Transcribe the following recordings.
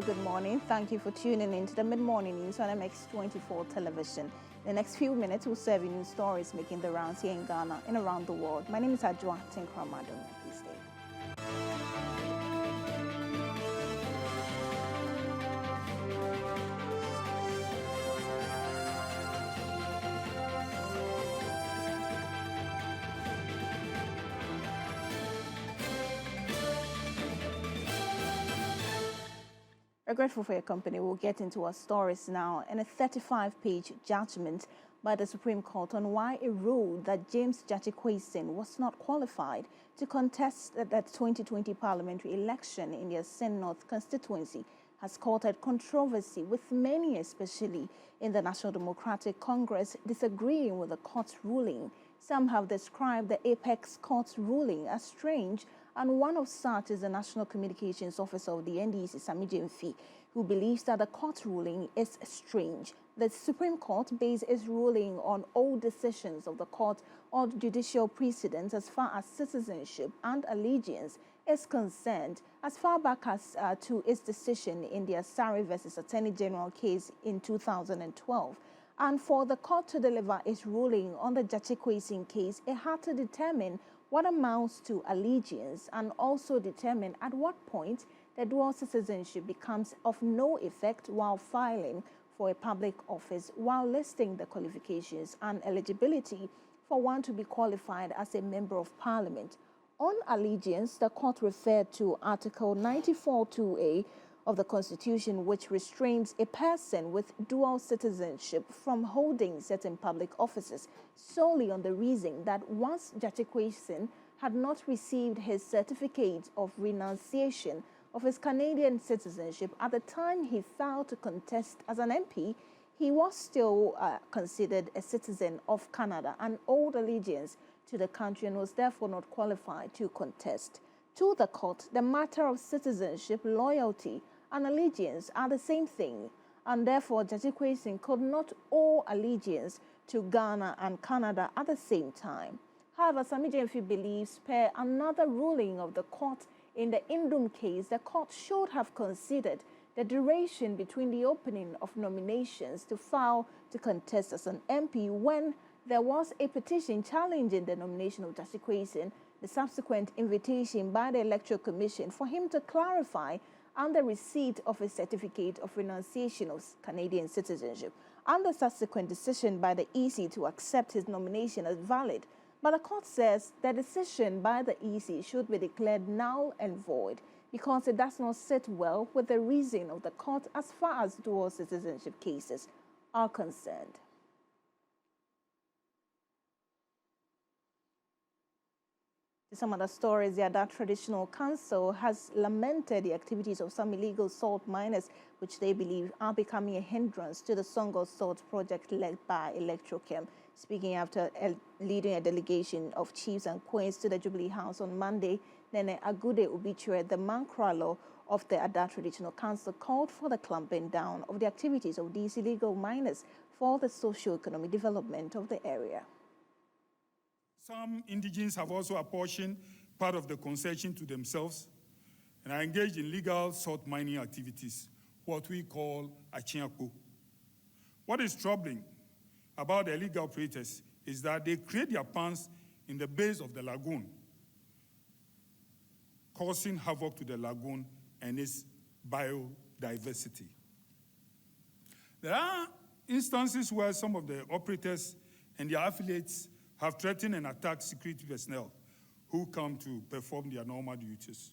very good morning. Thank you for tuning in to the mid-morning news on MX24 television. In the next few minutes, we'll serve you news stories making the rounds here in Ghana and around the world. My name is Adwoa Tenkoramaa. Please stay. We're grateful for your company. We'll get into our stories now. In a 35-page judgment by the Supreme Court on why it ruled that James Gyakye was not qualified to contest the 2020 parliamentary election in the Asen North constituency has caused controversy, with many, especially in the National Democratic Congress, disagreeing with the court's ruling. Some have described the apex court's ruling as strange, and one of such is the National Communications Officer of the NDC, Sami Jemfi, who believes that the court ruling is strange. The Supreme Court based its ruling on old decisions of the court or judicial precedents as far as citizenship and allegiance is concerned, as far back as to its decision in the Asari versus Attorney General case in 2012. And for the court to deliver its ruling on the Gyakye case, it had to determine what amounts to allegiance and also determine at what point the dual citizenship becomes of no effect while filing for a public office, while listing the qualifications and eligibility for one to be qualified as a member of parliament. On allegiance, the court referred to Article 94(2)(a) of the Constitution, which restrains a person with dual citizenship from holding certain public offices solely on the reason that once Gyakye had not received his certificate of renunciation of his Canadian citizenship at the time he filed to contest as an MP, he was still considered a citizen of Canada and owed allegiance to the country and was therefore not qualified to contest. To the court, the matter of citizenship, loyalty, and allegiance are the same thing, and therefore Gyakye could not owe allegiance to Ghana and Canada at the same time. However, Sami Jemfi believes, per another ruling of the court in the Indum case, the court should have considered the duration between the opening of nominations to file to contest as an MP when there was a petition challenging the nomination of Gyakye, the subsequent invitation by the Electoral Commission for him to clarify, and the receipt of a certificate of renunciation of Canadian citizenship, and the subsequent decision by the EC to accept his nomination as valid. But the court says the decision by the EC should be declared null and void because it does not sit well with the reasoning of the court as far as dual citizenship cases are concerned. Some other stories, the Addo Traditional Council has lamented the activities of some illegal salt miners, which they believe are becoming a hindrance to the Songo Salt project led by Electrochem. Speaking after leading a delegation of chiefs and queens to the Jubilee House on Monday, Nene Agude Ubichwe, the Mankralo of the Addo Traditional Council, called for the clamping down of the activities of these illegal miners for the socio-economic development of the area. Some indigenes have also apportioned part of the concession to themselves and are engaged in legal salt mining activities, what we call achiako. What is troubling about the illegal operators is that they create their pans in the base of the lagoon, causing havoc to the lagoon and its biodiversity. There are instances where some of the operators and their affiliates have threatened and attacked security personnel who come to perform their normal duties.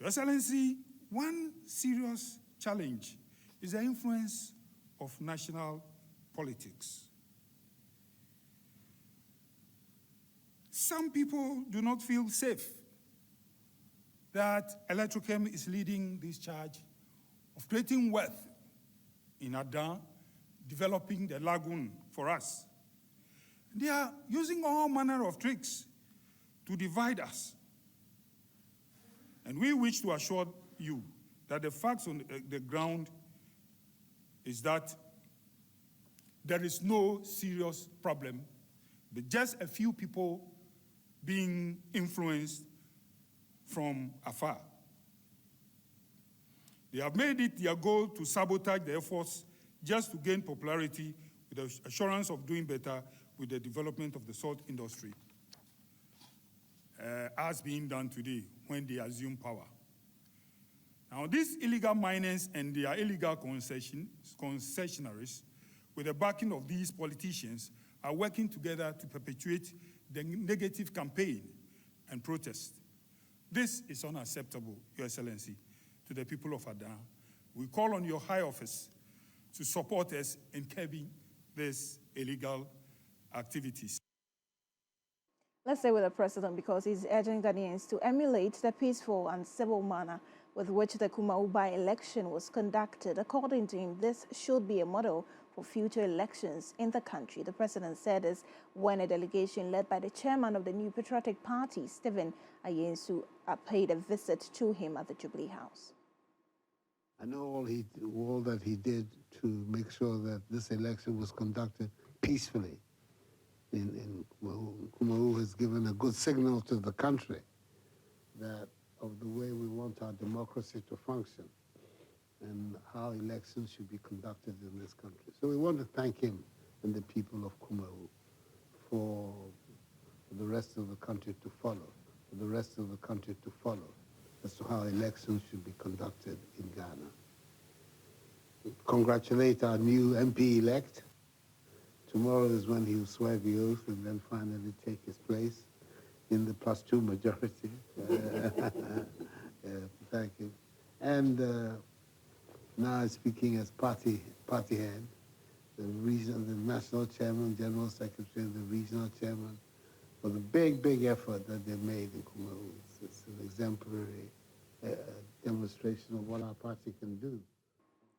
Your Excellency, one serious challenge is the influence of national politics. Some people do not feel safe that Electrochem is leading this charge of creating wealth in Addo, developing the lagoon for us. They are using all manner of tricks to divide us. And we wish to assure you that the facts on the ground is that there is no serious problem, but just a few people being influenced from afar. They have made it their goal to sabotage the efforts just to gain popularity with the assurance of doing better with the development of the salt industry, as being done today when they assume power. Now, these illegal miners and their illegal concessionaries, with the backing of these politicians, are working together to perpetuate the negative campaign and protest. This is unacceptable, Your Excellency, to the people of Addo. We call on your high office to support us in curbing these illegal activities. Let's stay with the president because he's urging Ghanaians to emulate the peaceful and civil manner with which the Kumau by-election was conducted. According to him, this should be a model for future elections in the country. The president said this when a delegation led by the chairman of the New Patriotic Party, Stephen Ayensu, paid a visit to him at the Jubilee House. I know all that he did to make sure that this election was conducted peacefully. In Kumau has given a good signal to the country that of the way we want our democracy to function and how elections should be conducted in this country. So we want to thank him and the people of Kumau for the rest of the country to follow, as to how elections should be conducted in Ghana. Congratulate our new MP-elect. Tomorrow is when he will swear the oath and then finally take his place in the +2 majority. Thank you. And now speaking as party head, the national chairman, general secretary, and the regional chairman, for the big effort that they made in Kumau. It's an exemplary demonstration of what our party can do.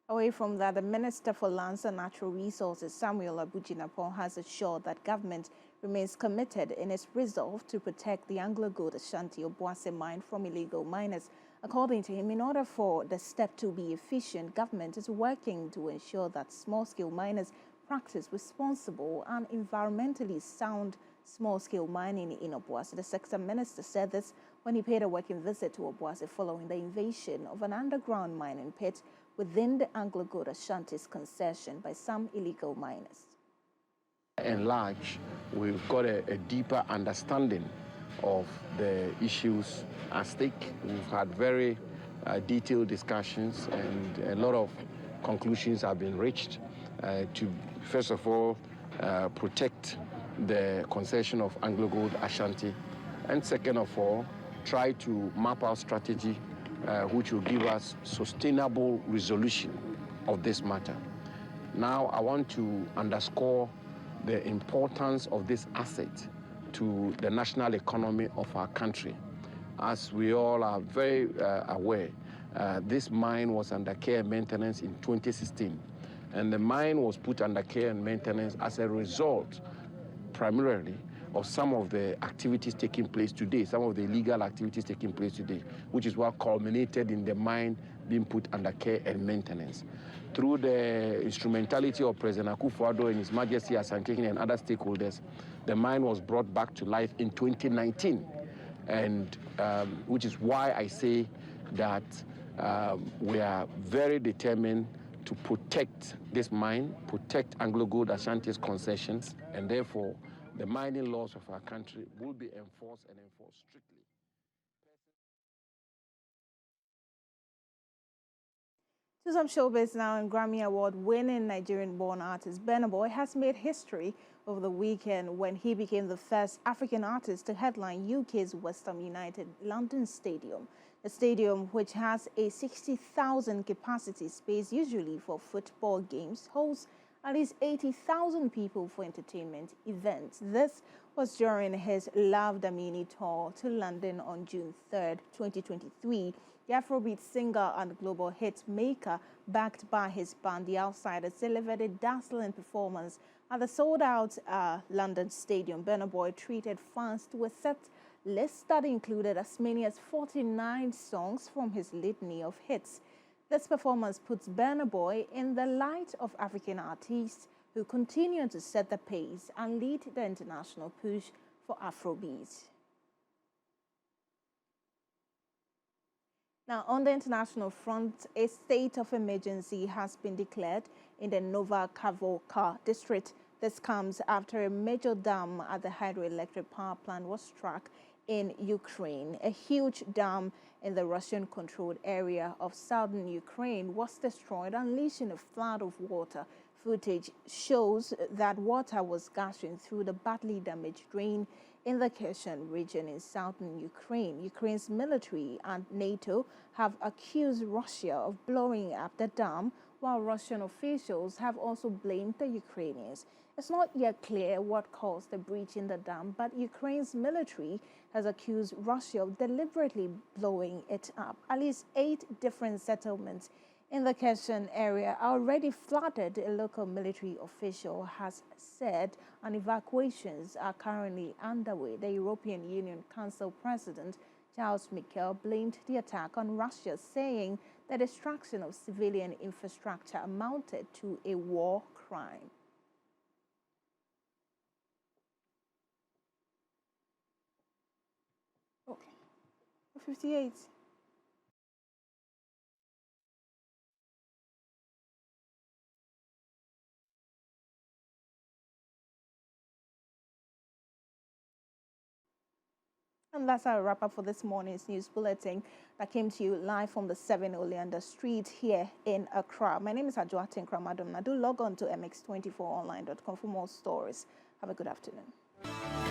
Away from that, the Minister for Lands and Natural Resources, Samuel Abujinapon, has assured that government remains committed in its resolve to protect the Anglo-Gold Ashanti Obuasi mine from illegal miners. According to him, in order for the step to be efficient, government is working to ensure that small-scale miners practice responsible and environmentally sound small-scale mining in Obuasi. The sector minister said this when he paid a working visit to Obuasi following the invasion of an underground mining pit within the Anglo-Gold Ashanti's concession by some illegal miners. In large, we've got a deeper understanding of the issues at stake. We've had very detailed discussions and a lot of conclusions have been reached to, first of all, protect the concession of Anglo-Gold Ashanti, and second of all, try to map out strategy which will give us sustainable resolution of this matter. Now, I want to underscore the importance of this asset to the national economy of our country. As we all are very aware, this mine was under care and maintenance in 2016, and the mine was put under care and maintenance as a result, primarily, of some of the activities taking place today, some of the illegal activities taking place today, which is what culminated in the mine being put under care and maintenance. Through the instrumentality of President Akufo-Addo and His Majesty Asankehene and other stakeholders, the mine was brought back to life in 2019, and which is why I say that we are very determined to protect this mine, protect Anglo-Gold Ashanti's concessions, and therefore the mining laws of our country will be enforced and enforced strictly. To some showbiz now, and Grammy Award-winning Nigerian-born artist Burna Boy has made history over the weekend when he became the first African artist to headline UK's West Ham United London Stadium. The stadium, which has a 60,000 capacity space usually for football games, hosts at least 80,000 people for entertainment events. This was during his Love Damini tour to London on June 3rd, 2023. The Afrobeat singer and global hit maker, backed by his band The Outsiders, delivered a dazzling performance at the sold-out London Stadium. Burna Boy treated fans to a set list that included as many as 49 songs from his litany of hits. This performance puts Burna Boy in the light of African artists who continue to set the pace and lead the international push for Afrobeat. Now, on the international front, a state of emergency has been declared in the Nova Kavovka district. This comes after a major dam at the hydroelectric power plant was struck in Ukraine. A huge dam in the Russian-controlled area of southern Ukraine was destroyed, unleashing a flood of water. Footage shows that water was gushing through the badly damaged drain in the Kherson region in southern Ukraine. Ukraine's military and NATO have accused Russia of blowing up the dam, while Russian officials have also blamed the Ukrainians. It's not yet clear what caused the breach in the dam, but Ukraine's military has accused Russia of deliberately blowing it up. At least 8 different settlements in the Kherson area are already flooded, a local military official has said, and evacuations are currently underway. The European Union Council President Charles Michel blamed the attack on Russia, saying the destruction of civilian infrastructure amounted to a war crime. Okay, 58. And that's our wrap up for this morning's news bulletin that came to you live from the 7 Oleander Street here in Accra. My name is Adwoa Tenkoramaa. Do log on to mx24online.com for more stories. Have a good afternoon.